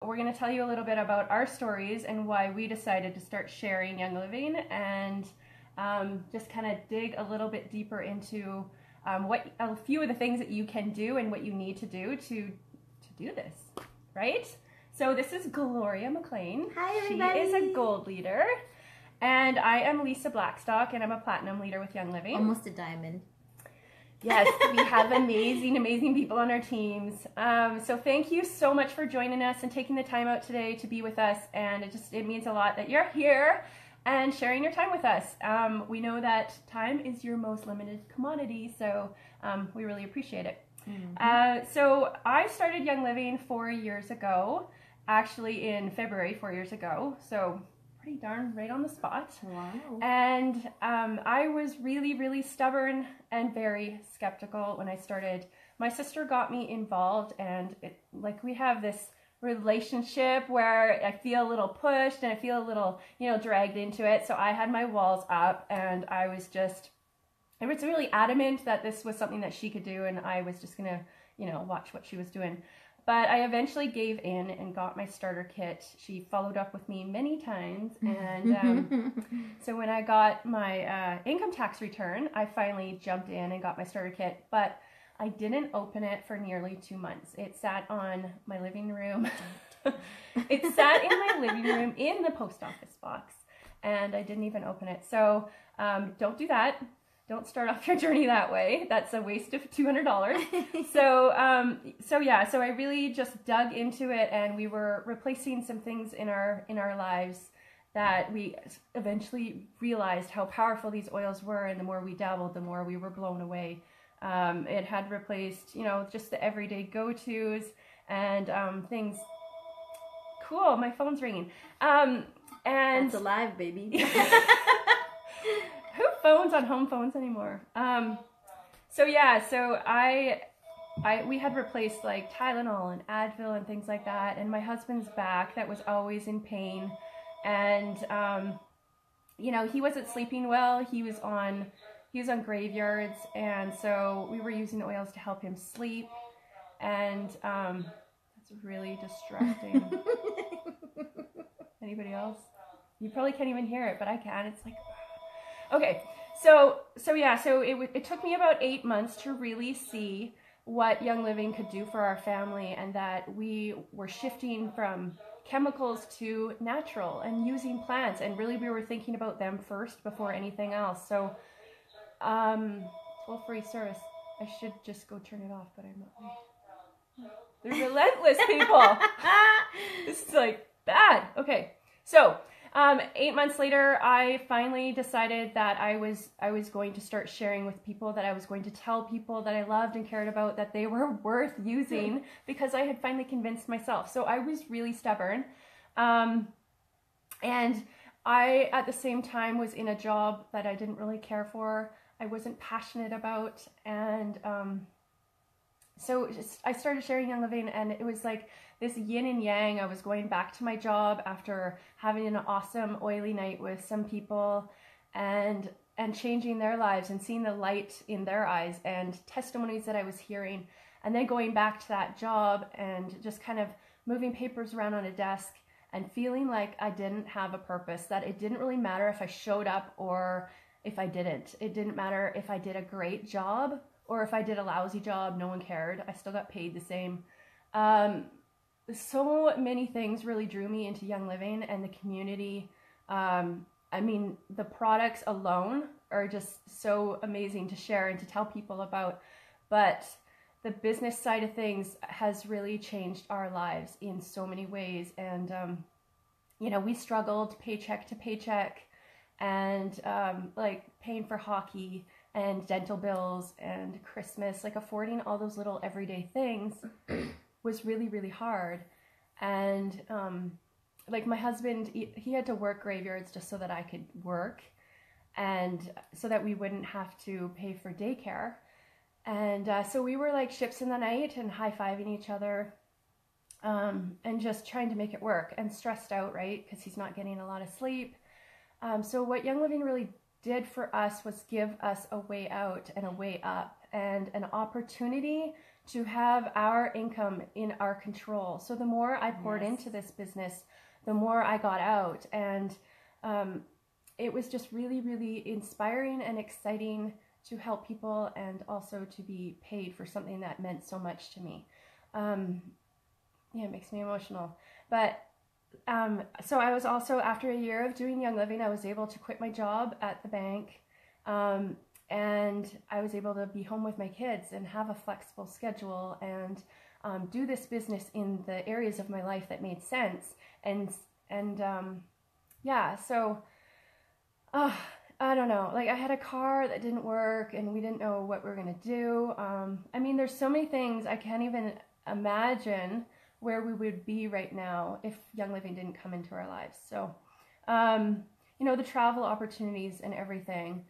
We're going to tell you a little bit about our stories and why we decided to start sharing Young Living, and just kind of dig a little bit deeper into what a few of the things that you can do and what you need to do to do this, right? So this is Gloria McLean. Hi, everybody. She is a gold leader, and I am Lisa Blackstock, and I'm a platinum leader with Young Living. Almost a diamond. Yes, we have amazing people on our teams. So thank you so much for joining us and taking the time out today to be with us. And it means a lot that you're here and sharing your time with us. We know that time is your most limited commodity, so we really appreciate it. So I started Young Living 4 years ago, actually in February 4 years ago. So pretty darn right on the spot. Wow. And I was really stubborn and very skeptical when I started. My sister got me involved, and we have this relationship where I feel a little pushed and I feel a little, dragged into it. So I had my walls up, and I was really adamant that this was something that she could do, and I was just gonna, watch what she was doing. But I eventually gave in and got my starter kit. She followed up with me many times. And so when I got my income tax return, I finally jumped in and got my starter kit. But I didn't open it for nearly 2 months. It sat on my living room. It sat in my living room in the post office box. And I didn't even open it. So don't do that. Don't start off your journey that way. That's a waste of $200. So I really just dug into it, and we were replacing some things in our lives that we eventually realized how powerful these oils were, and the more we dabbled, the more we were blown away. It had replaced, just the everyday go-tos and things. Cool, my phone's ringing. And that's alive, baby. Who phones on home phones anymore? We had replaced like Tylenol and Advil and things like that, and my husband's back that was always in pain, and he wasn't sleeping well. He was on graveyards, and so we were using oils to help him sleep, and that's really distracting. Anybody else? You probably can't even hear it, but I can. It's like, okay, so it took me about 8 months to really see what Young Living could do for our family, and that we were shifting from chemicals to natural and using plants, and really we were thinking about them first before anything else. So, toll-free service. I should just go turn it off, but I'm not. They're relentless, people. This is like bad. Okay, so 8 months later, I finally decided that I was going to start sharing with people, that I was going to tell people that I loved and cared about that they were worth using, because I had finally convinced myself. So I was really stubborn. And I, at the same time, was in a job that I didn't really care for. I wasn't passionate about. And so I started sharing Young Living, and it was like this yin and yang. I was going back to my job after having an awesome oily night with some people, and changing their lives and seeing the light in their eyes and testimonies that I was hearing, and then going back to that job and just kind of moving papers around on a desk and feeling like I didn't have a purpose, that it didn't really matter if I showed up or if I didn't. It didn't matter if I did a great job or if I did a lousy job. No one cared. I still got paid the same. So many things really drew me into Young Living and the community. I mean, the products alone are just so amazing to share and to tell people about, but the business side of things has really changed our lives in so many ways. And, we struggled paycheck to paycheck, and like paying for hockey and dental bills and Christmas, like affording all those little everyday things was really hard. And like my husband, he had to work graveyards just so that I could work, and so that we wouldn't have to pay for daycare. And so we were like ships in the night and high-fiving each other, and just trying to make it work, and stressed out, right? Because he's not getting a lot of sleep. So what Young Living really did for us was give us a way out and a way up and an opportunity to have our income in our control. So the more I poured into this business, the more I got out. And it was just really, really inspiring and exciting to help people, and also to be paid for something that meant so much to me. It makes me emotional. But so I was also, after a year of doing Young Living, I was able to quit my job at the bank. And I was able to be home with my kids and have a flexible schedule, and do this business in the areas of my life that made sense. So I don't know, like I had a car that didn't work and we didn't know what we were going to do. I mean, there's so many things I can't even imagine where we would be right now if Young Living didn't come into our lives. So, the travel opportunities and everything.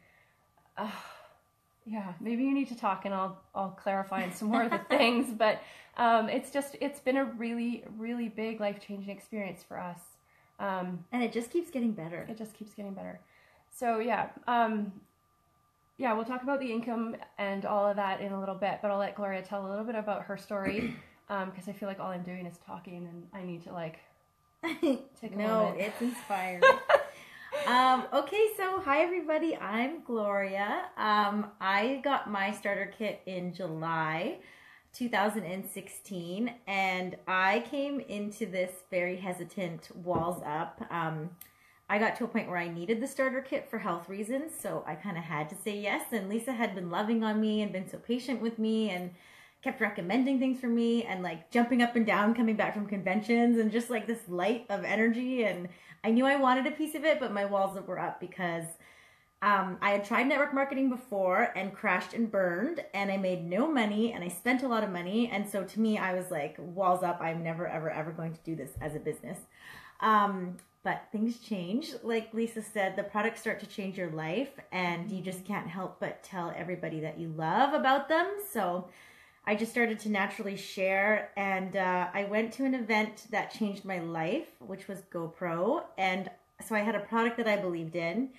Maybe you need to talk and I'll clarify on some more of the things, but it's been a really, really big life-changing experience for us. And it just keeps getting better. It just keeps getting better. So we'll talk about the income and all of that in a little bit, but I'll let Gloria tell a little bit about her story, because I feel like all I'm doing is talking and I need to take a moment. No, it's inspiring. Okay, so hi everybody, I'm Gloria. I got my starter kit in July 2016, and I came into this very hesitant, walls up. I got to a point where I needed the starter kit for health reasons, so I kind of had to say yes, and Lisa had been loving on me and been so patient with me and kept recommending things for me, and jumping up and down coming back from conventions, and just this light of energy. And I knew I wanted a piece of it, but my walls were up because I had tried network marketing before and crashed and burned, and I made no money, and I spent a lot of money. And so to me, I was like, walls up, I'm never, ever, ever going to do this as a business. But things change. Like Lisa said, the products start to change your life, and you just can't help but tell everybody that you love about them. So I just started to naturally share, and I went to an event that changed my life, which was GoPro. And so I had a product that I believed in,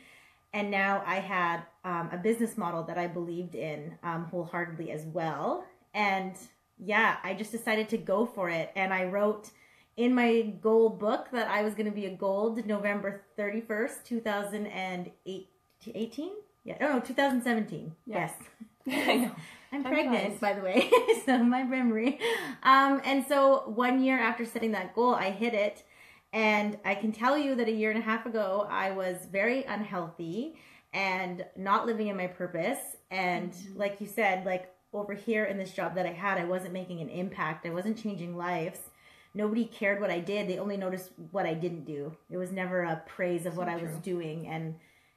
and now I had a business model that I believed in wholeheartedly as well. And I just decided to go for it. And I wrote in my goal book that I was going to be a gold November 31st, 2018. 2017. Yeah. Yes. I know. I'm pregnant, by the way, so my memory. And so 1 year after setting that goal, I hit it. And I can tell you that a year and a half ago, I was very unhealthy and not living in my purpose. And like you said, over here in this job that I had, I wasn't making an impact. I wasn't changing lives. Nobody cared what I did. They only noticed what I didn't do. It was never a praise of what I was doing. And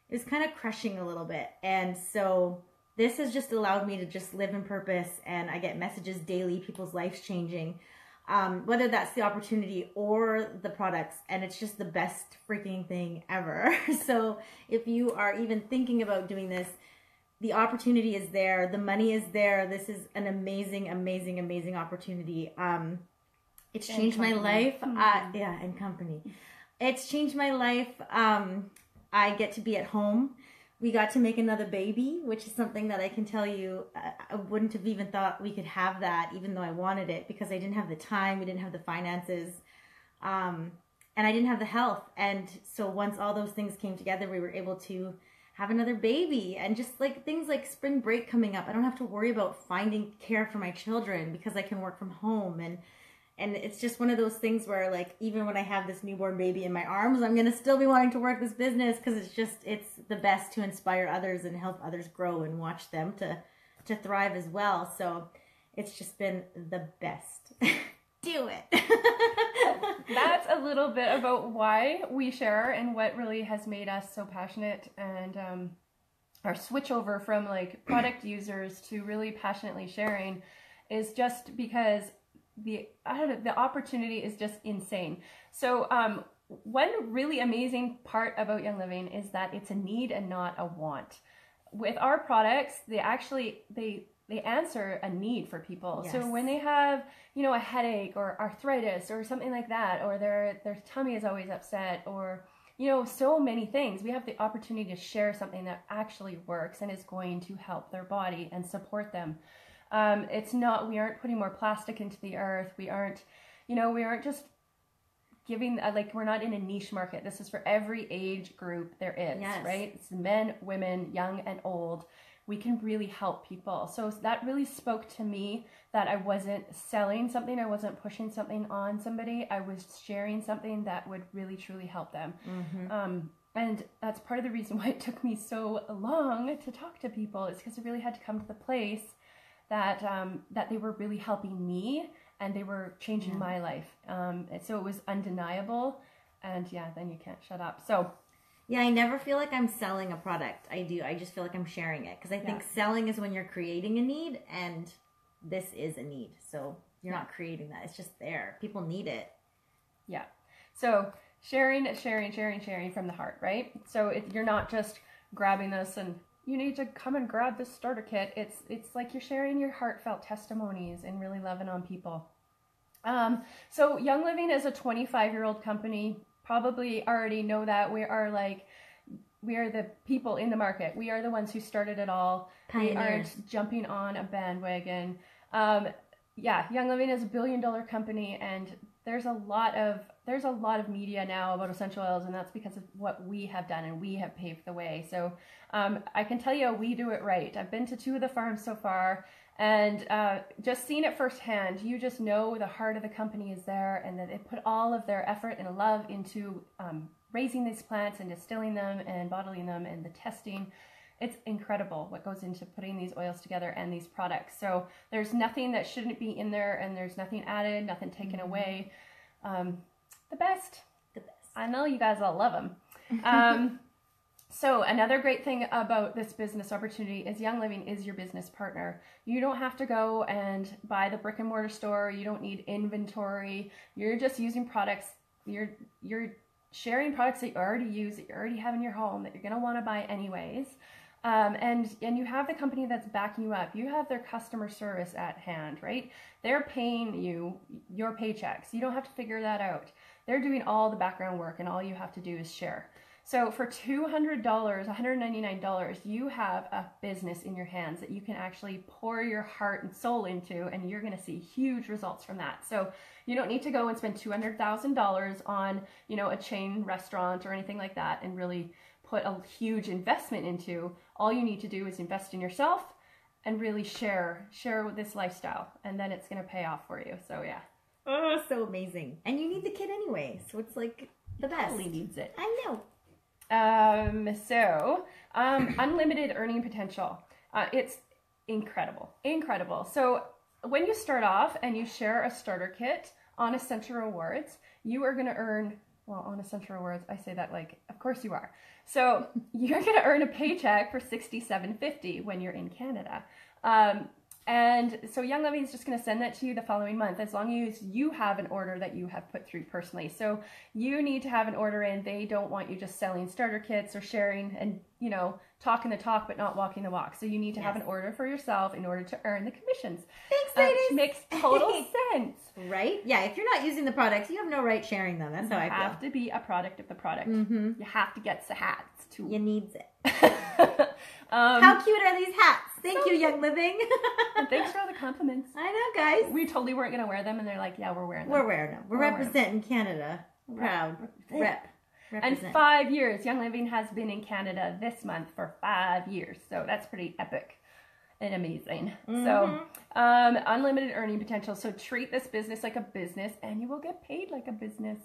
it was kind of crushing a little bit. And so this has just allowed me to just live in purpose, and I get messages daily, people's lives changing, whether that's the opportunity or the products, and it's just the best freaking thing ever. So if you are even thinking about doing this, the opportunity is there, the money is there. This is an amazing, amazing, amazing opportunity. It's changed my life. And company. It's changed my life. I get to be at home. We got to make another baby, which is something that I can tell you, I wouldn't have even thought we could have that, even though I wanted it, because I didn't have the time, we didn't have the finances, and I didn't have the health. And so once all those things came together, we were able to have another baby. And just things like spring break coming up, I don't have to worry about finding care for my children because I can work from home. And it's just one of those things where, even when I have this newborn baby in my arms, I'm going to still be wanting to work this business because it's the best to inspire others and help others grow and watch them to thrive as well. So it's just been the best. Do it. That's a little bit about why we share and what really has made us so passionate, and our switch over from product users to really passionately sharing is just because the opportunity is just insane. So one really amazing part about Young Living is that it's a need and not a want. With our products, they answer a need for people. Yes. So when they have, a headache or arthritis or something like that, or their tummy is always upset, or so many things, we have the opportunity to share something that actually works and is going to help their body and support them. We aren't putting more plastic into the earth. We aren't just giving, like, we're not in a niche market. This is for every age group there is, Yes. right? It's men, women, young and old. We can really help people. So that really spoke to me, that I wasn't selling something. I wasn't pushing something on somebody. I was sharing something that would really, truly help them. And that's part of the reason why it took me so long to talk to people, is because I really had to come to the place that that they were really helping me and they were changing my life. And so it was undeniable. And yeah, then you can't shut up. So yeah, I never feel like I'm selling a product. I just feel like I'm sharing it, because I think selling is when you're creating a need, and this is a need. So you're not creating that. It's just there. People need it. Yeah. So sharing from the heart, right? So you're not just grabbing this and you need to come and grab this starter kit. It's like you're sharing your heartfelt testimonies and really loving on people. So Young Living is a 25-year-old company. Probably already know that. We are the people in the market. We are the ones who started it all. Pioneers. We aren't jumping on a bandwagon. Young Living is $1 billion company, and there's a lot of media now about essential oils, and that's because of what we have done, and we have paved the way. So I can tell you, we do it right. I've been to 2 of the farms so far, and just seeing it firsthand, you just know the heart of the company is there, and that they put all of their effort and love into raising these plants and distilling them and bottling them and the testing. It's incredible what goes into putting these oils together and these products. So there's nothing that shouldn't be in there, and there's nothing added, nothing taken away. The best. I know you guys all love them. So another great thing about this business opportunity is Young Living is your business partner. You don't have to go and buy the brick and mortar store. You don't need inventory. You're just using products. You're sharing products that you already use, that you already have in your home, that you're going to want to buy anyways. And you have the company that's backing you up. You have their customer service at hand, right? They're paying you your paychecks. You don't have to figure that out. They're doing all the background work, and all you have to do is share. So for $200, $199, you have a business in your hands that you can actually pour your heart and soul into, and you're going to see huge results from that. So you don't need to go and spend $200,000 on, a chain restaurant or anything like that and really put a huge investment into. All you need to do is invest in yourself and really share this lifestyle, and then it's going to pay off for you. So yeah. Oh, so amazing. And you need the kit anyway, so it's like the best. Totally needs it. I know. Unlimited earning potential. It's incredible. So when you start off and you share a starter kit on Essential Rewards, you are going to earn, on Essential Rewards, I say that like, of course you are. So you're going to earn a paycheck for $67.50 when you're in Canada. And so Young Living is just going to send that to you the following month, as long as you have an order that you have put through personally. So you need to have an order in. They don't want you just selling starter kits or sharing and, talking the talk but not walking the walk. So you need to have an order for yourself in order to earn the commissions. Thanks, ladies. Which makes total sense. Right? Yeah, if you're not using the products, you have no right sharing them. That's how I feel. You have to be a product of the product. You have to get the hats too. You needs it. How cute are these hats? Thank you, Young Living. And thanks for all the compliments. I know, guys. We totally weren't going to wear them, and they're like, yeah, we're wearing them. We're wearing them. We're representing Canada. Proud. Represent. And 5 years. Young Living has been in Canada this month for 5 years. So that's pretty epic and amazing. So unlimited earning potential. So treat this business like a business, and you will get paid like a business.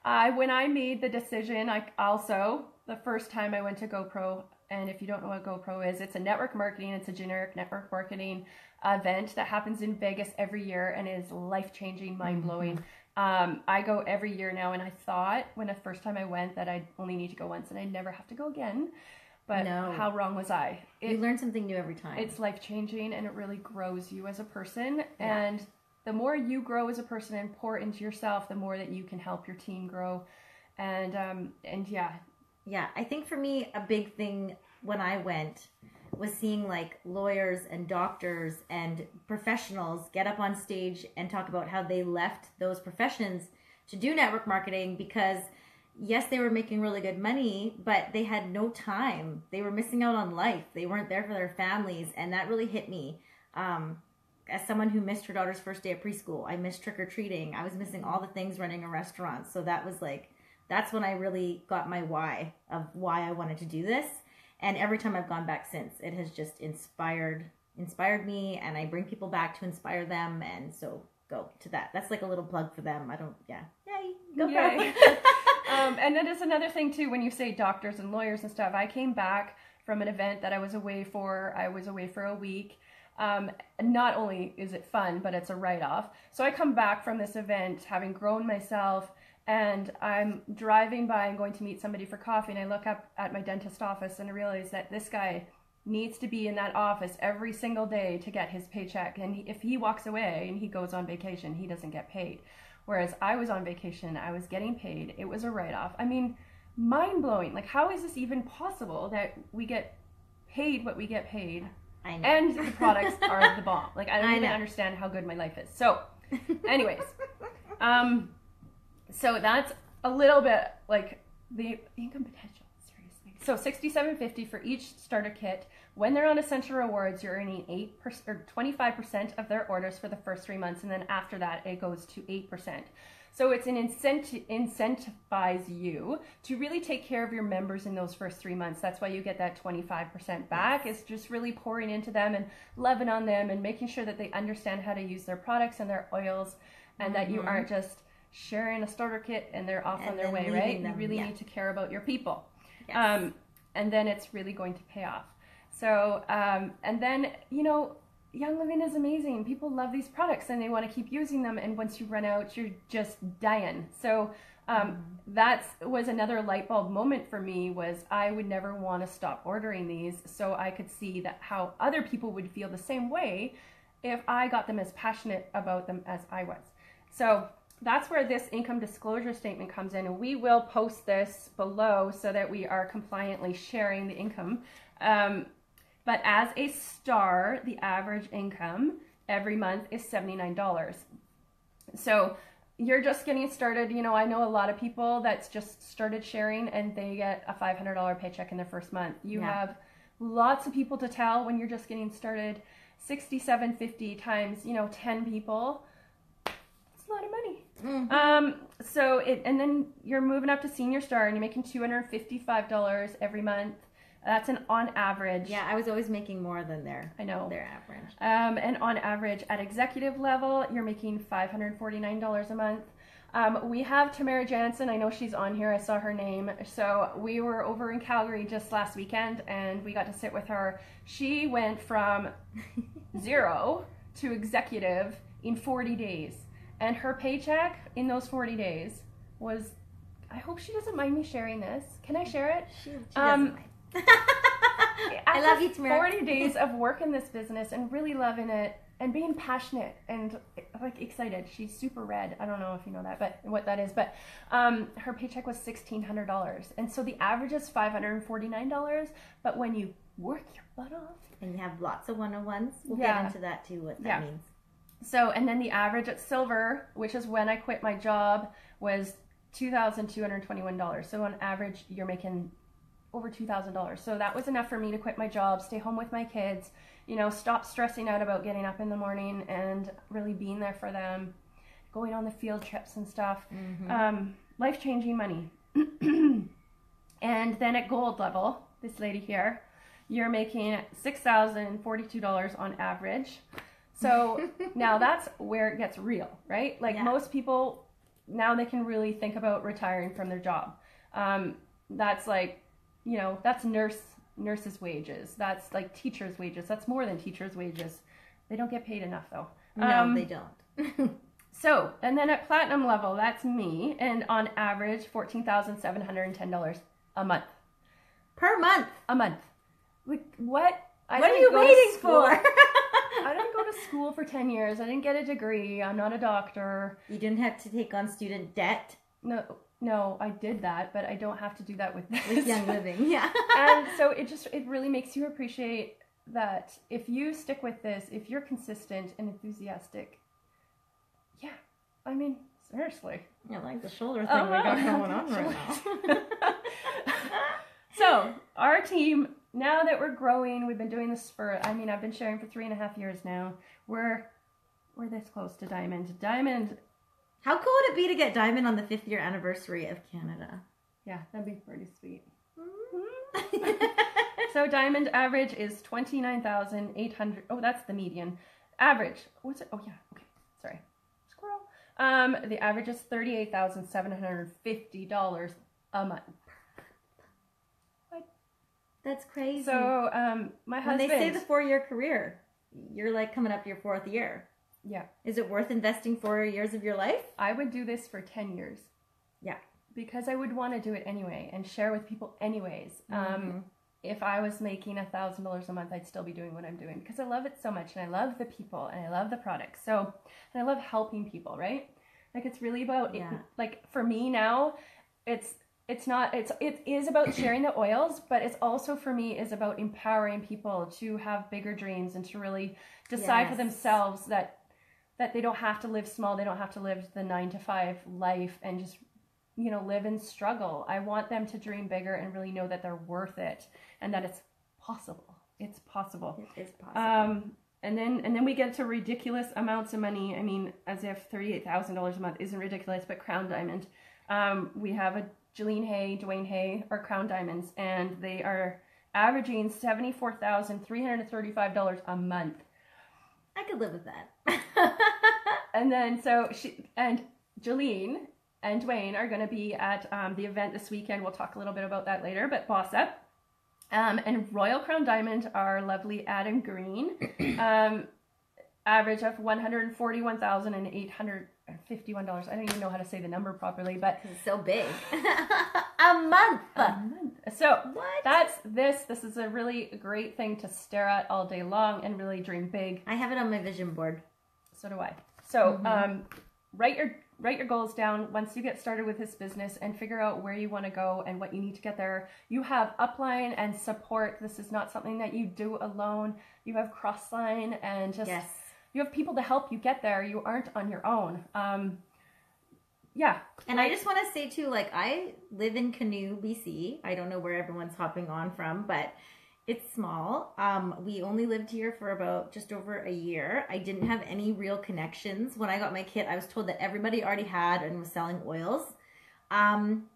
When I made the decision, the first time I went to GoPro, and if you don't know what GoPro is, it's a network marketing, it's a generic network marketing event that happens in Vegas every year and is life-changing, mind-blowing. I go every year now, and I thought when the first time I went that I'd only need to go once and I'd never have to go again. But how wrong was I? You learn something new every time. It's life-changing, and it really grows you as a person. Yeah. And the more you grow as a person and pour into yourself, the more that you can help your team grow. And yeah. Yeah, I think for me, a big thing when I went was seeing like lawyers and doctors and professionals get up on stage and talk about how they left those professions to do network marketing because, yes, they were making really good money, but they had no time. They were missing out on life. They weren't there for their families, and that really hit me. as someone who missed her daughter's first day of preschool, I missed trick-or-treating. I was missing all the things running a restaurant. So that was like, that's when I really got my why of why I wanted to do this. And every time I've gone back since, it has just inspired me, and I bring people back to inspire them. And so go to that. That's like a little plug for them. Yay, go for it. And that is another thing too, when you say doctors and lawyers and stuff. I came back from an event that I was away for. I was away for a week. Not only is it fun, but it's a write-off. So I come back from this event having grown myself, and I'm driving by and going to meet somebody for coffee, and I look up at my dentist office and I realize that this guy needs to be in that office every single day to get his paycheck. And if he walks away and he goes on vacation, he doesn't get paid. Whereas I was on vacation, I was getting paid. It was a write-off. I mean, mind-blowing. Like, how is this even possible that we get paid what we get paid? I know. And the products are the bomb. Like, I don't even understand how good my life is. So, anyways, so that's a little bit like the income potential. Seriously. So $67.50 for each starter kit. When they're on Essential Rewards, you're earning 8% or 25% of their orders for the first 3 months, and then after that, it goes to 8%. So it's an incentivize you to really take care of your members in those first 3 months. That's why you get that 25% back. It's just really pouring into them and loving on them and making sure that they understand how to use their products and their oils, and that you aren't just sharing a starter kit and they're off on their way, right? You really need to care about your people. Yes. And then it's really going to pay off. So, and then, you know, Young Living is amazing. People love these products and they want to keep using them. And once you run out, you're just dying. So that was another light bulb moment for me, was I would never want to stop ordering these. So I could see that how other people would feel the same way if I got them as passionate about them as I was. So that's where this income disclosure statement comes in. And we will post this below so that we are compliantly sharing the income. But as a star, the average income every month is $79. So you're just getting started. You know, I know a lot of people that's just started sharing and they get a $500 paycheck in their first month. You have lots of people to tell when you're just getting started. $67.50 times, you know, 10 people. It's a lot of money. And then you're moving up to Senior Star and you're making $255 every month. That's an on average. Yeah, I was always making more than their average. And on average at executive level, you're making $549 a month. We have Tamara Jansen. I know she's on here. I saw her name. So we were over in Calgary just last weekend and we got to sit with her. She went from 0 to executive in 40 days. And her paycheck in those 40 days was, I hope she doesn't mind me sharing this. Can I share it? She doesn't mind. I love you, Tamara. 40 days of work in this business and really loving it and being passionate and like excited. She's super red. I don't know if you know that, but what that is. But her paycheck was $1,600, and so the average is $549. But when you work your butt off, and you have lots of one-on-ones, we'll get into that too. What that means. So, and then the average at Silver, which is when I quit my job, was $2,221. So on average, you're making over $2,000. So that was enough for me to quit my job, stay home with my kids, you know, stop stressing out about getting up in the morning and really being there for them, going on the field trips and stuff. Life-changing money. And then at gold level, this lady here, you're making $6,042 on average. So now that's where it gets real, right? Like most people, now they can really think about retiring from their job. That's like, you know, that's nurses' wages. That's like teachers' wages. That's more than teachers' wages. They don't get paid enough though. No, they don't. So, and then at platinum level, that's me. And on average, $14,710 a month. Per month? A month. Like, what? What are you waiting for? I didn't go to school for 10 years. I didn't get a degree. I'm not a doctor. You didn't have to take on student debt? No, I did that, but I don't have to do that with this. With Young Living, yeah. And so it really makes you appreciate that if you stick with this, if you're consistent and enthusiastic, I mean, seriously. I like the shoulder thing we got going on right now. So, our team, now that we're growing, we've been doing this for, I've been sharing for 3.5 years now. We're we're this close to diamond. Diamond, How cool would it be to get diamond on the 5th year anniversary of Canada? yeah, that'd be pretty sweet. So diamond average is 29,800. Oh, that's the median. Average. What's it? Oh yeah. Okay. Sorry. Squirrel. The average is $38,750 a month. That's crazy. So, my when husband. they say the 4-year career, you're like coming up to your 4th year. Yeah. Is it worth investing 4 years of your life? I would do this for 10 years. Yeah. Because I would want to do it anyway and share with people anyways. If I was making $1,000 a month, I'd still be doing what I'm doing because I love it so much and I love the people and I love the products. So, and I love helping people, right? Like it's really about, like for me now, it is about sharing the oils, but it's also for me is about empowering people to have bigger dreams and to really decide for themselves that they don't have to live small. They don't have to live the 9-to-5 life and just, live and struggle. I want them to dream bigger and really know that they're worth it and that it's possible. It's possible. It is possible. And then we get to ridiculous amounts of money. I mean, as if $38,000 a month isn't ridiculous, but Crown Diamond. We have a Jeline Hay, Dwayne Hay are Crown Diamonds, and they are averaging $74,335 a month. I could live with that. And then so Jeline and Dwayne are going to be at the event this weekend. We'll talk a little bit about that later, but Boss Up. And Royal Crown Diamond, our lovely Adam Green, average of $141,851. I don't even know how to say the number properly, but it's so big. A month. So what? That's this. This is a really great thing to stare at all day long and really dream big. I have it on my vision board. So do I. So write your goals down once you get started with this business and figure out where you want to go and what you need to get there. You have upline and support. This is not something that you do alone. You have crossline and just you have people to help you get there. You aren't on your own. And I just want to say too, like I live in Canoe, BC. I don't know where everyone's hopping on from, but it's small. We only lived here for about just over a year. I didn't have any real connections. When I got my kit, I was told that everybody already had and was selling oils. And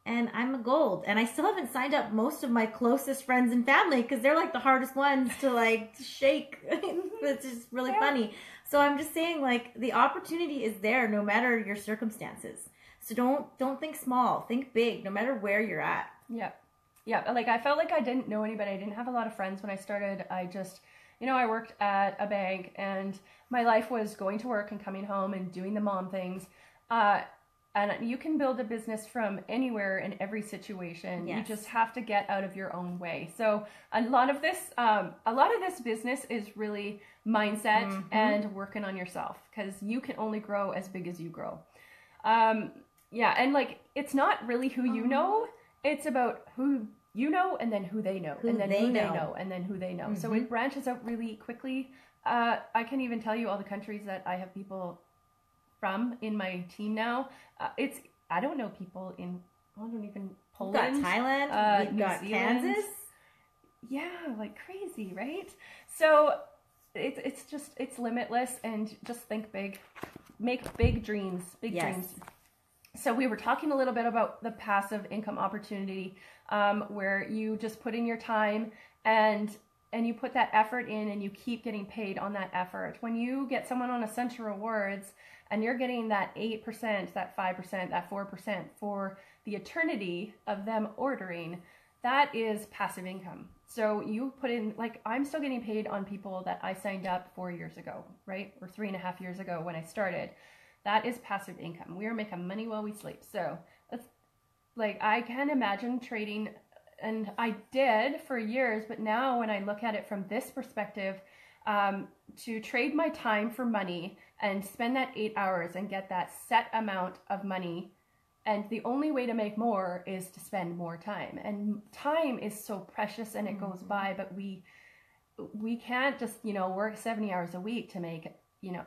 I'm a gold. And I still haven't signed up most of my closest friends and family because they're like the hardest ones to shake. It's just really funny. So I'm just saying the opportunity is there no matter your circumstances. So don't think small. Think big no matter where you're at. Yeah. Yeah, I felt like I didn't know anybody. I didn't have a lot of friends when I started. I just, I worked at a bank and my life was going to work and coming home and doing the mom things. And you can build a business from anywhere in every situation. Yes. You just have to get out of your own way. So a lot of this business is really mindset and working on yourself because you can only grow as big as you grow. And it's not really who you know. It's about who you know and then who they know and then who they know and then who they know. So it branches out really quickly. I can even tell you all the countries that I have people from in my team now. I don't know people in Poland. We've got Thailand. We've got Zealand. Kansas. Yeah, crazy, right? So it's limitless and just think big. Make big dreams. Big dreams. So we were talking a little bit about the passive income opportunity, where you just put in your time and you put that effort in and you keep getting paid on that effort. When you get someone on Essential Rewards and you're getting that 8%, that 5%, that 4% for the eternity of them ordering, that is passive income. So you put in, I'm still getting paid on people that I signed up 4 years ago, right? Or 3.5 years ago when I started. That is passive income. We are making money while we sleep. So that's I can imagine trading, and I did for years, but now when I look at it from this perspective, to trade my time for money and spend that 8 hours and get that set amount of money. And the only way to make more is to spend more time. And time is so precious and it goes by, but we can't just, work 70 hours a week to make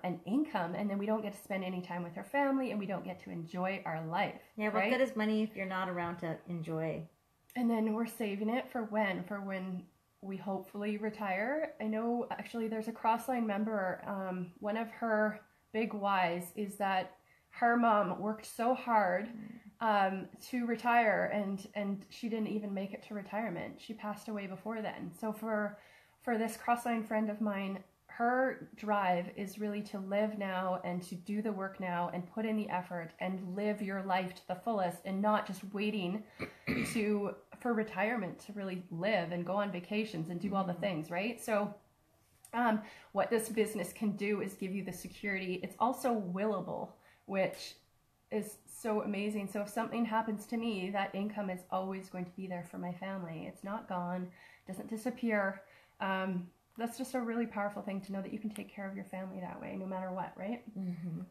an income, and then we don't get to spend any time with our family and we don't get to enjoy our life. Yeah, what good is money if you're not around to enjoy? And then we're saving it for when we hopefully retire. I know actually there's a Crossline member, one of her big whys is that her mom worked so hard to retire, and she didn't even make it to retirement. She passed away before then. So for this Crossline friend of mine, her drive is really to live now and to do the work now and put in the effort and live your life to the fullest, and not just waiting for retirement to really live and go on vacations and do all the things, right? So what this business can do is give you the security. It's also willable, which is so amazing. So if something happens to me, that income is always going to be there for my family. It's not gone, doesn't disappear. That's just a really powerful thing to know, that you can take care of your family that way, no matter what, right? Mm-hmm.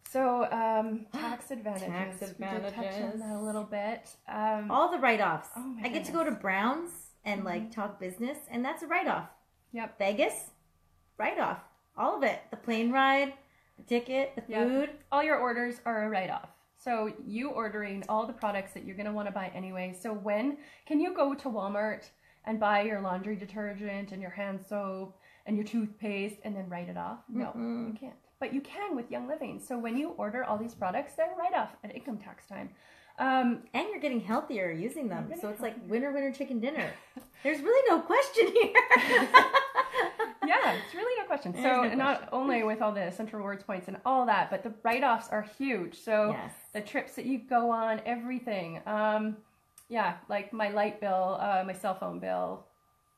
So tax advantages. Tax advantages. We did touch on that a little bit. All the write-offs. Oh my I get to goodness. go to Browns and like talk business, and that's a write-off. Yep. Vegas, write-off. All of it. The plane ride, the ticket, the food. All your orders are a write-off. So you ordering all the products that you're going to want to buy anyway. So when can you go to Walmart and buy your laundry detergent and your hand soap and your toothpaste and then write it off? No, you can't. But you can with Young Living. So when you order all these products, they're write off at income tax time. And you're getting healthier using them. So it's like winner, winner, chicken dinner. There's really no question here. Yeah, it's really no question. So not only with all the essential rewards points and all that, but the write-offs are huge. So the trips that you go on, everything. Yeah, like my light bill, my cell phone bill,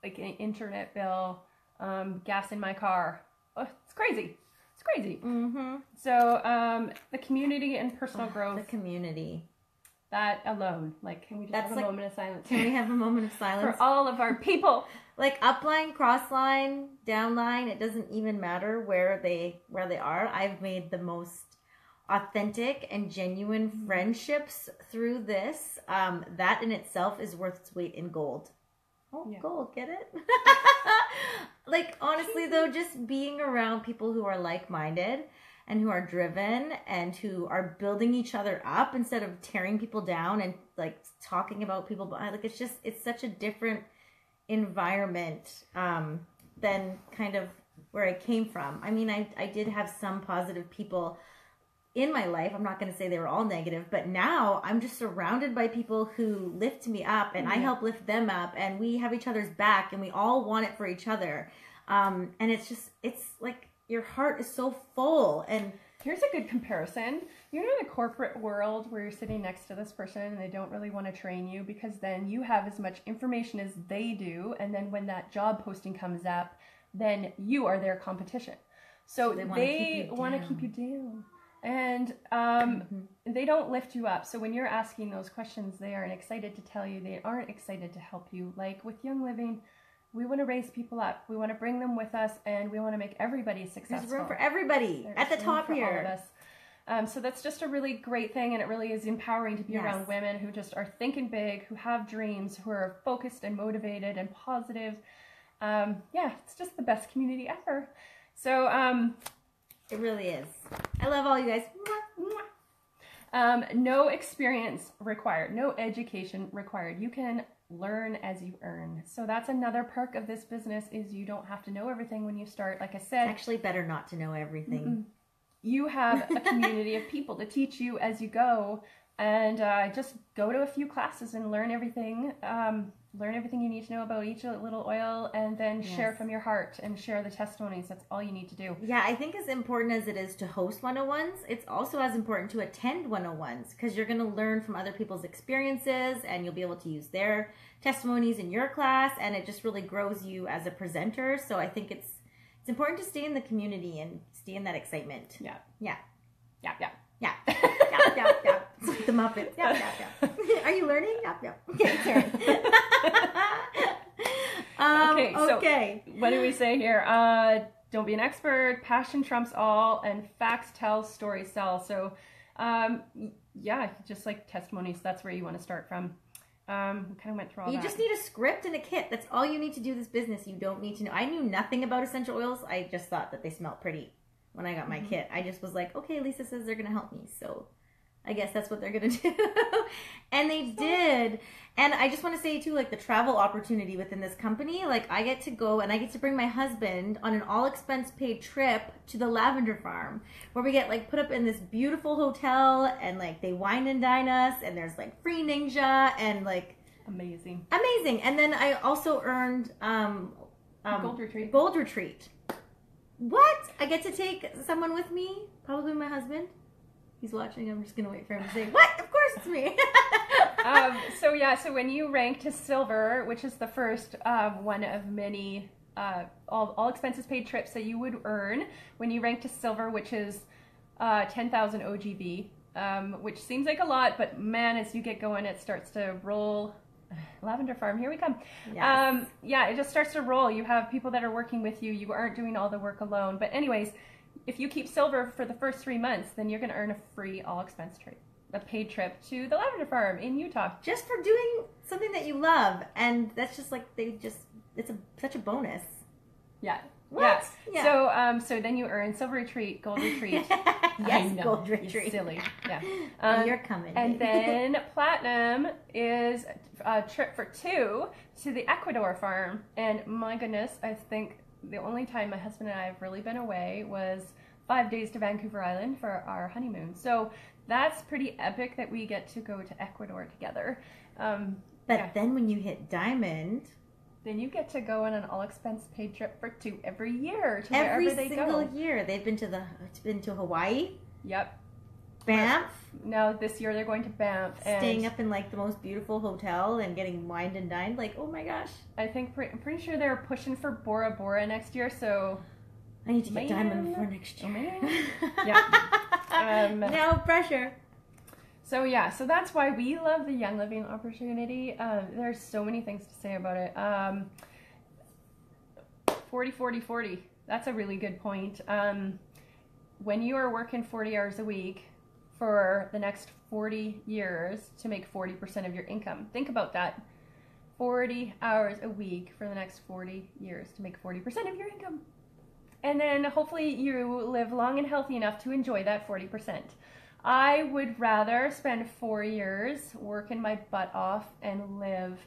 like an internet bill, gas in my car. Oh, it's crazy. It's crazy. Mm-hmm. So the community and personal growth. The community. That alone. Like, can we just have a moment of silence? Can we have a moment of silence? For all of our people. Like upline, crossline, downline, it doesn't even matter where they are. I've made the most authentic and genuine friendships through this. That in itself is worth its weight in gold. Oh, yeah. Gold, get it? Like, honestly though, just being around people who are like-minded and who are driven and who are building each other up instead of tearing people down and like talking about people. Like, it's such a different environment than kind of where I came from. I mean, I did have some positive people in my life. I'm not going to say they were all negative, but now I'm just surrounded by people who lift me up, and I help lift them up, and we have each other's back, and we all want it for each other. And it's like your heart is so full. And here's a good comparison. You're in a corporate world where you're sitting next to this person and they don't really want to train you, because then you have as much information as they do, and then when that job posting comes up, then you are their competition. So they want to keep you down. And they don't lift you up. So when you're asking those questions, they aren't excited to tell you. They aren't excited to help you. Like with Young Living, we want to raise people up. We want to bring them with us, and we want to make everybody successful. There's room for everybody. There's at the top here. All of us. So that's just a really great thing, and it really is empowering to be around women who just are thinking big, who have dreams, who are focused and motivated and positive. It's just the best community ever. So it really is. I love all you guys. No experience required, no education required. You can learn as you earn. So that's another perk of this business, is you don't have to know everything when you start. Like I said, it's actually better not to know everything. Mm-mm. You have a community of people to teach you as you go, and just go to a few classes and learn everything. Learn everything you need to know about each little oil, and then share from your heart and share the testimonies. That's all you need to do. Yeah, I think as important as it is to host 101s, it's also as important to attend 101s, because you're going to learn from other people's experiences, and you'll be able to use their testimonies in your class, and it just really grows you as a presenter. So I think it's important to stay in the community and stay in that excitement. Yeah. Yeah. Yeah. Yeah. Yeah. Yeah. Yeah. Yeah. It's like the Muppets. Yeah. Yeah. Yeah. Are you learning? Yeah. Yeah. Okay, Karen. Okay. So what do we say here? Don't be an expert. Passion trumps all, and facts tell, stories sell. So, just like testimonies, that's where you want to start from. We kind of went through all that. You just need a script and a kit. That's all you need to do this business. You don't need to know. I knew nothing about essential oils. I just thought that they smelled pretty when I got my kit. I just was like, okay, Lisa says they're going to help me. So I guess that's what they're going to do. And they did. And I just want to say too, like the travel opportunity within this company, like I get to go and I get to bring my husband on an all expense paid trip to the lavender farm where we get like put up in this beautiful hotel and like they wine and dine us and there's like free ninja and like amazing. And then I also earned Gold Retreat. What? I get to take someone with me, probably my husband. He's watching. I'm just gonna wait for him to say, "What? Of course it's me." So when you rank to silver, which is the first one of many all expenses paid trips that you would earn, when you rank to silver, which is 10,000 OGB, which seems like a lot, but man, as you get going, it starts to roll. Lavender Farm, here we come. Yes. It just starts to roll. You have people that are working with you. You aren't doing all the work alone. But anyways, if you keep silver for the first 3 months, then you're going to earn a free all expense trip, a paid trip to the Lavender Farm in Utah. Just for doing something that you love. And that's just like, it's such a bonus. Yeah. What? Yeah. So then you earn Silver Retreat, Gold Retreat. Yes, Gold Retreat. Silly. Yeah. And you're coming. And then Platinum is a trip for 2 to the Ecuador farm. And my goodness, I think the only time my husband and I have really been away was 5 days to Vancouver Island for our honeymoon. So that's pretty epic that we get to go to Ecuador together. But then when you hit Diamond, then you get to go on an all expense paid trip for 2 every year to wherever they go. Every single year. They've been to Hawaii. Yep. Banff. No, this year they're going to Banff. Staying up in like the most beautiful hotel and getting wined and dined. Like, oh my gosh. I'm pretty sure they're pushing for Bora Bora next year, so I need to get Diamond before next year. Yeah. No pressure. So that's why we love the Young Living opportunity. There's so many things to say about it. 40-40-40. That's a really good point. When you are working 40 hours a week for the next 40 years to make 40% of your income, think about that. 40 hours a week for the next 40 years to make 40% of your income. And then hopefully you live long and healthy enough to enjoy that 40%. I would rather spend 4 years working my butt off and live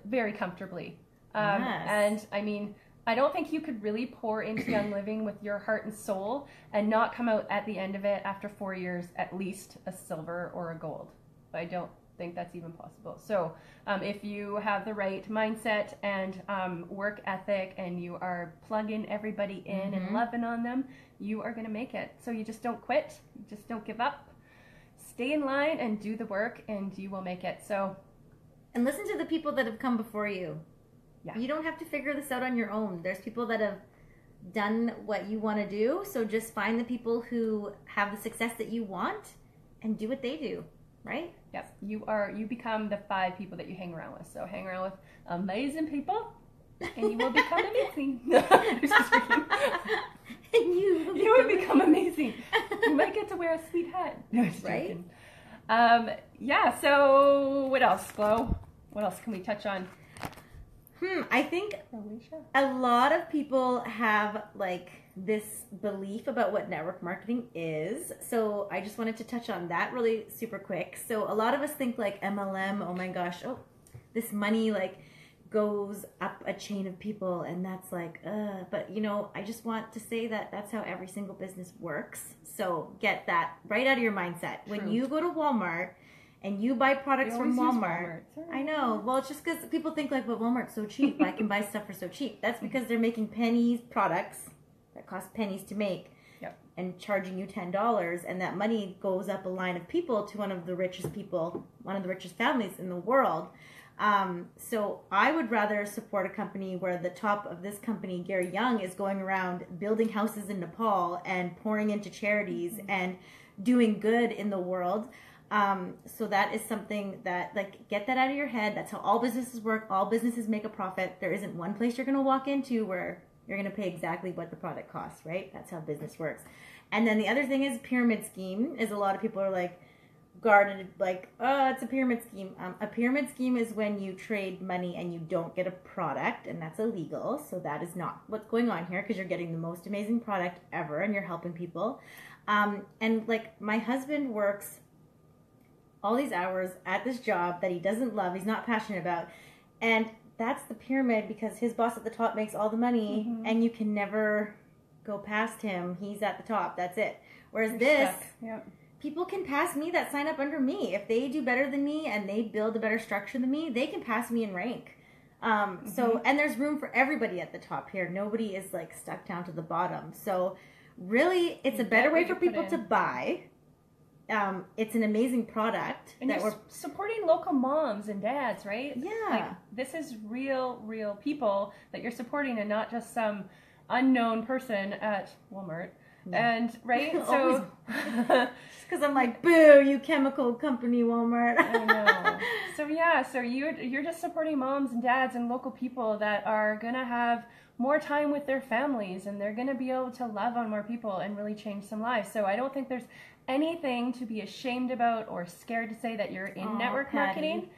very comfortably. Yes. And I mean, I don't think you could really pour into Young Living with your heart and soul and not come out at the end of it after 4 years at least a silver or a gold. I don't think that's even possible. So if you have the right mindset and work ethic and you are plugging everybody in and loving on them, you are going to make it. So you just don't quit. You just don't give up. Stay in line and do the work and you will make it. And listen to the people that have come before you. Yeah. You don't have to figure this out on your own. There's people that have done what you want to do. So just find the people who have the success that you want and do what they do, right? Yep. You become the 5 people that you hang around with. So hang around with amazing people and you will become amazing. And you will become amazing. You might get to wear a sweet hat. No, just right? Joking. So what else, Flo? What else can we touch on? I think a lot of people have like this belief about what network marketing is. So I just wanted to touch on that really super quick. So a lot of us think like MLM, oh my gosh, this money like goes up a chain of people and that's like, but you know, I just want to say that that's how every single business works. So get that right out of your mindset. True. When you go to Walmart and you buy products from Walmart. I know. Well, it's just because people think like, well, Walmart's so cheap. I can buy stuff for so cheap. That's because they're making pennies products that cost pennies to make. Yep. And charging you $10. And that money goes up a line of people to one of the richest people, one of the richest families in the world. So I would rather support a company where the top of this company, Gary Young, is going around building houses in Nepal and pouring into charities and doing good in the world. So that is something that, like, get that out of your head. That's how all businesses work. All businesses make a profit. There isn't one place you're going to walk into where you're going to pay exactly what the product costs, right? That's how business works. And then the other thing is pyramid scheme, is a lot of people are like guarded, like, oh, it's a pyramid scheme. A pyramid scheme is when you trade money and you don't get a product, and that's illegal. So that is not what's going on here, because you're getting the most amazing product ever and you're helping people. And like, my husband works all these hours at this job that he doesn't love, he's not passionate about. And that's the pyramid, because his boss at the top makes all the money, and you can never go past him. He's at the top. That's it. Whereas people can pass me that sign up under me. If they do better than me and they build a better structure than me, they can pass me in rank. So, and there's room for everybody at the top here. Nobody is like stuck down to the bottom. So really, it's a better way for people to buy. It's an amazing product. And we're supporting local moms and dads, right? Yeah. Like, this is real people that you're supporting, and not just some unknown person at Walmart. And, right? So, because I'm like, boo, you chemical company, Walmart. I know. So, yeah, so you're just supporting moms and dads and local people that are going to have more time with their families, and they're going to be able to love on more people and really change some lives. So I don't think there's anything to be ashamed about or scared to say that you're in network marketing.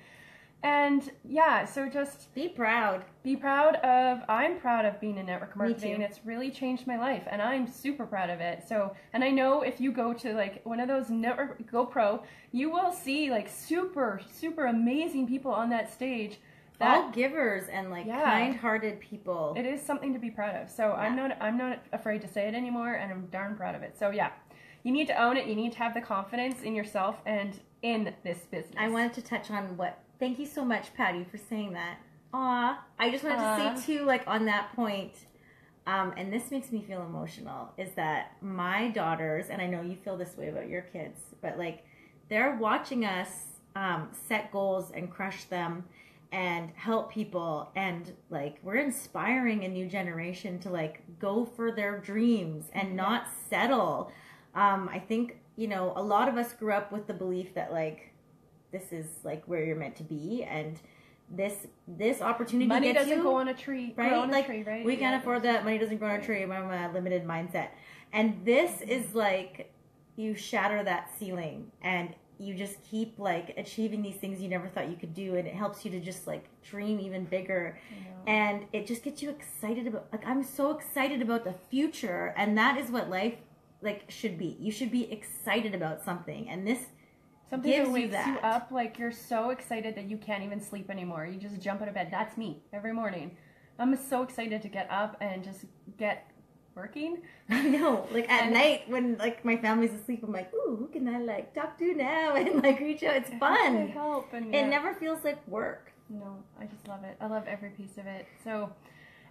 And yeah, so just be proud. I'm proud of being in network marketing. It's really changed my life, and I'm super proud of it. So, and I know if you go to like one of those network GoPro, you will see like super amazing people on that stage. All givers and like kind-hearted people. It is something to be proud of. So I'm not afraid to say it anymore, and I'm darn proud of it. So yeah, you need to own it. You need to have the confidence in yourself and in this business. I wanted to touch on thank you so much, Patty, for saying that. Aw. I just wanted to say too, like on that point, and this makes me feel emotional, is that my daughters, and I know you feel this way about your kids, but like they're watching us set goals and crush them and help people, and like we're inspiring a new generation to like go for their dreams and not settle. I think, you know, a lot of us grew up with the belief that like this is like where you're meant to be, and this opportunity money gets doesn't you, go on a tree, right? Grow on like a tree, right? We can't afford that. Money doesn't grow on a tree. I'm a limited mindset, and this is like you shatter that ceiling, and you just keep like achieving these things you never thought you could do, and it helps you to just like dream even bigger, and it just gets you excited about, like, I'm so excited about the future, and that is what life like should be. You should be excited about something, and this something that wakes you up, like you're so excited that you can't even sleep anymore. You just jump out of bed. That's me every morning. I'm so excited to get up and just get working. I know, like at night when like my family's asleep, I'm like, ooh, who can I like talk to now and like reach out? It's fun. Help, and it never feels like work. No, I just love it. I love every piece of it. So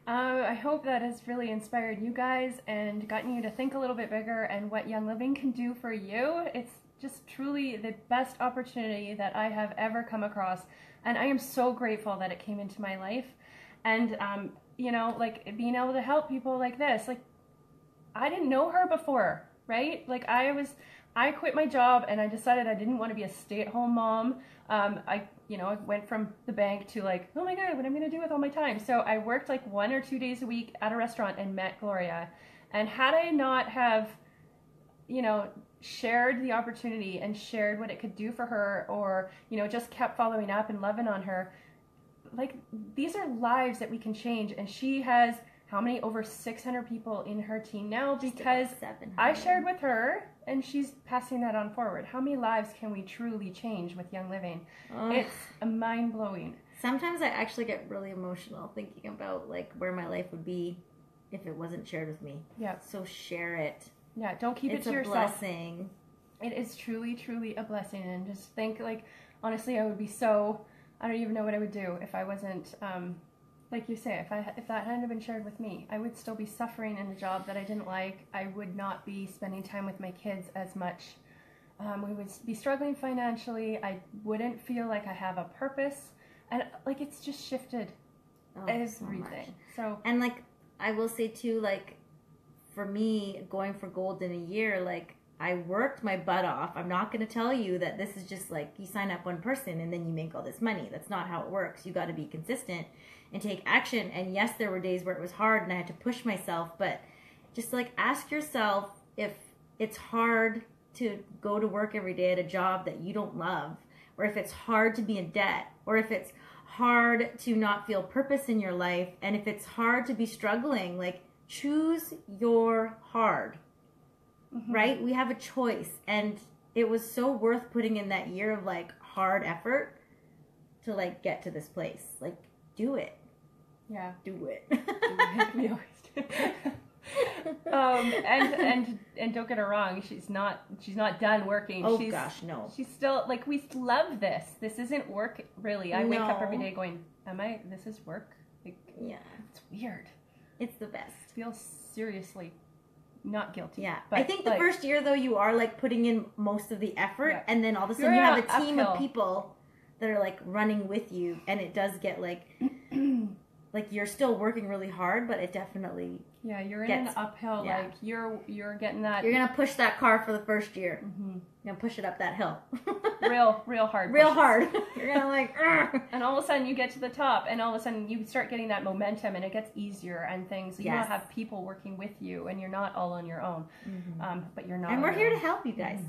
I hope that has really inspired you guys and gotten you to think a little bit bigger and what Young Living can do for you. It's just truly the best opportunity that I have ever come across, and I am so grateful that it came into my life. And you know, like being able to help people like this, like I didn't know her before, right? Like I quit my job and I decided I didn't want to be a stay-at-home mom. I went from the bank to like, oh my God, what am I going to do with all my time? So I worked like 1 or 2 days a week at a restaurant and met Gloria. And had I not have, you know, shared the opportunity and shared what it could do for her, or, you know, just kept following up and loving on her, like these are lives that we can change. And she has how many? Over 600 people in her team now, because I shared with her and she's passing that on forward. How many lives can we truly change with Young Living? It's mind-blowing. Sometimes I actually get really emotional thinking about like where my life would be if it wasn't shared with me. Yeah. So share it. Yeah, don't keep it to yourself. It's a blessing. It is truly a blessing. And just think, like, honestly, I would be so, I don't even know what I would do if I wasn't, like you say, if that hadn't been shared with me. I would still be suffering in a job that I didn't like. I would not be spending time with my kids as much. We would be struggling financially. I wouldn't feel like I have a purpose. And, like, it's just shifted everything. So and, like, I will say, too, like, for me, going for gold in a year, like, I worked my butt off. I'm not going to tell you that this is just like you sign up one person and then you make all this money. That's not how it works. You got to be consistent and take action. And yes, there were days where it was hard and I had to push myself, but just like ask yourself if it's hard to go to work every day at a job that you don't love, or if it's hard to be in debt, or if it's hard to not feel purpose in your life, and if it's hard to be struggling. Like, choose your hard. Mm-hmm. Right? We have a choice, and it was so worth putting in that year of like hard effort to like get to this place. Like, do it. Yeah. Do it. We always do. And don't get her wrong, she's not done working. Oh she's, gosh, no. She's still like, we love this. This isn't work really. I wake up No. every day going, this is work? Like, Yeah. it's weird. It's the best. Feel seriously not guilty. Yeah. But I think the like, first year though, you are like putting in most of the effort, Yeah. and then all of a sudden You're you have on a team uphill. of people that are like running with you, and it does get like like you're still working really hard, but it definitely yeah, you're in gets- an uphill. yeah. Like you're getting that you're gonna push that car for the first year. Mhm. You're gonna push it up that hill. real hard. Real pushes. hard. You're gonna like "Ugh." And all of a sudden you get to the top, and all of a sudden you start getting that momentum, and it gets easier and things. You Yes. don't have people working with you, and you're not all on your own. But you're not. And on we're your here to own. help you guys.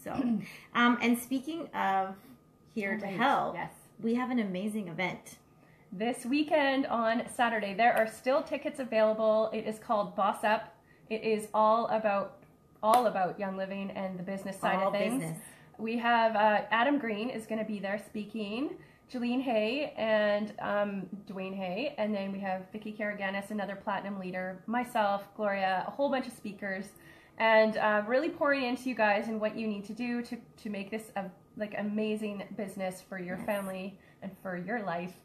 So, and speaking of here to Right. help, Yes. we have an amazing event. This weekend on Saturday, there are still tickets available. It is called Boss Up. It is all about Young Living and the business side All of things. business. We have Adam Green is going to be there speaking, Jeline Hay and Dwayne Hay, and then we have Vicky Karaganis, another platinum leader, myself, Gloria, a whole bunch of speakers, and really pouring into you guys and what you need to do to make this a like amazing business for your Yes. family and for your life.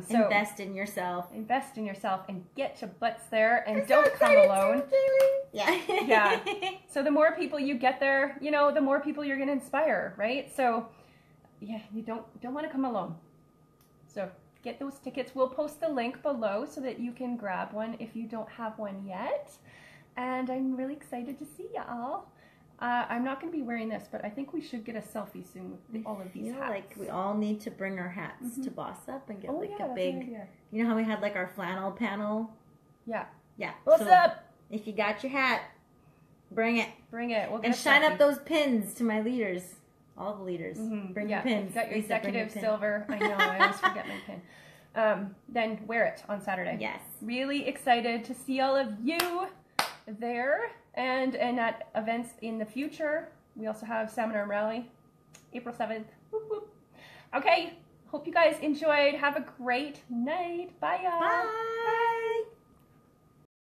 So Invest in yourself. invest in yourself and get your butts there, and I'm so don't come excited alone. too, Kaylee. Yeah. Yeah. So the more people you get there, the more people you're going to inspire, right? So yeah, you don't want to come alone. So get those tickets. We'll post the link below so that you can grab one if you don't have one yet. And I'm really excited to see y'all. I'm not going to be wearing this, but I think we should get a selfie soon with all of these You know, hats. like we all need to bring our hats to Boss Up and get Oh, like yeah, a that's big. an idea. You know how we had like our flannel panel? Yeah. Yeah. What's So up? If you got your hat, bring it Bring it. We'll get and a shine selfie. up those pins to my leaders. All the leaders, Mhm. bring Yeah, your pins. You got your Lisa, bring your executive pin. silver. I know, I always forget my pin. Then wear it on Saturday. Yes. Really excited to see all of you there and at events in the future. We also have Seminar and Rally, April 7th. Whoop, whoop. Okay, hope you guys enjoyed. Have a great night. Bye, y'all. Bye.